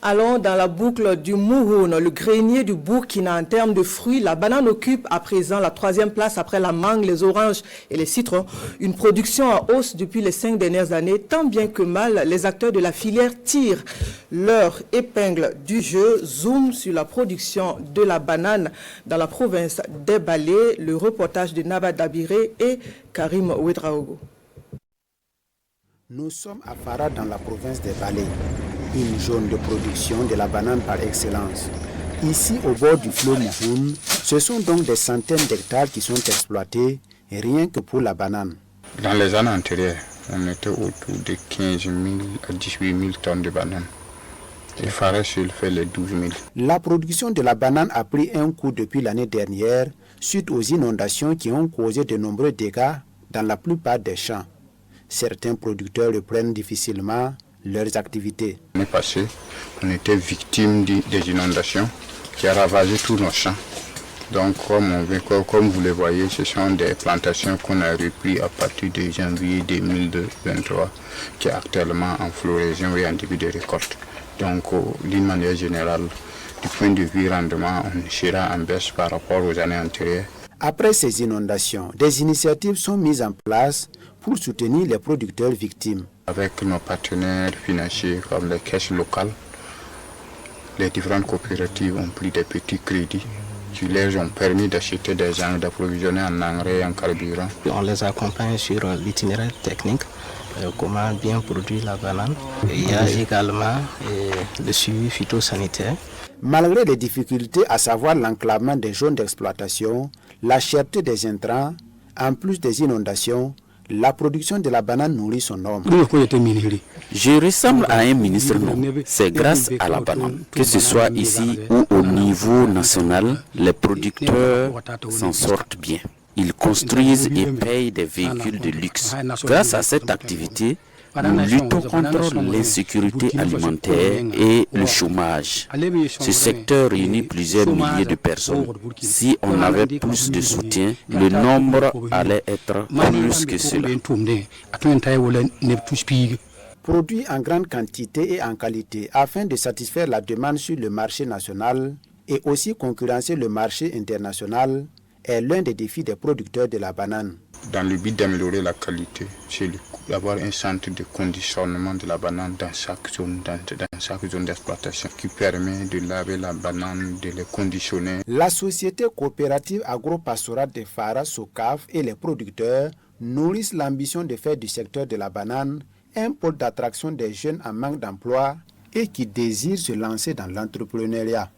Allons dans la boucle du Mouhoun, le grenier du Burkina en termes de fruits. La banane occupe à présent la 3e place après la mangue, les oranges et les citrons. Une production en hausse depuis les 5 dernières années. Tant bien que mal, les acteurs de la filière tirent leur épingle du jeu. Zoom sur la production de la banane dans la province des Balais. Le reportage de Naba Dabiré et Karim Ouedraogo. Nous sommes à Fara dans la province des Balais, une zone de production de la banane par excellence. Ici, au bord du fleuve Mouhoun, ce sont donc des centaines d'hectares qui sont exploités, rien que pour la banane. Dans les années antérieures, on était autour de 15 000 à 18 000 tonnes de bananes. Et Fara seul fait les 12 000. La production de la banane a pris un coup depuis l'année dernière, suite aux inondations qui ont causé de nombreux dégâts dans la plupart des champs. Certains producteurs reprennent difficilement leurs activités. L'année passée, on était victime des inondations qui ont ravagé tous nos champs. Donc, comme vous le voyez, ce sont des plantations qu'on a repris à partir de janvier 2023, qui est actuellement en floraison et en début de récolte. Donc, d'une manière générale, du point de vue rendement, on sera en baisse par rapport aux années antérieures. Après ces inondations, des initiatives sont mises en place pour soutenir les producteurs victimes. Avec nos partenaires financiers comme les caisses locales, les différentes coopératives ont pris des petits crédits qui leur ont permis d'acheter des engrais, d'approvisionner en engrais et en carburant. On les accompagne sur l'itinéraire technique, comment bien produire la banane. Il y a également le suivi phytosanitaire. Malgré les difficultés, à savoir l'enclavement des zones d'exploitation, la cherté des intrants, en plus des inondations, la production de la banane nourrit son homme. Je ressemble à un ministre, non. C'est grâce à la banane. Que ce soit ici ou au niveau national, les producteurs s'en sortent bien. Ils construisent et payent des véhicules de luxe. Grâce à cette activité, nous luttons contre l'insécurité alimentaire et le chômage. Ce secteur réunit plusieurs milliers de personnes. Si on avait plus de soutien, le nombre allait être plus que cela. Produit en grande quantité et en qualité afin de satisfaire la demande sur le marché national et aussi concurrencer le marché international est l'un des défis des producteurs de la banane. Dans le but d'améliorer la qualité, c'est d'avoir un centre de conditionnement de la banane dans chaque zone d'exploitation qui permet de laver la banane, de les conditionner. La société coopérative agro-pastorale de Fara, SOCAF et les producteurs nourrissent l'ambition de faire du secteur de la banane un pôle d'attraction des jeunes en manque d'emploi et qui désirent se lancer dans l'entrepreneuriat.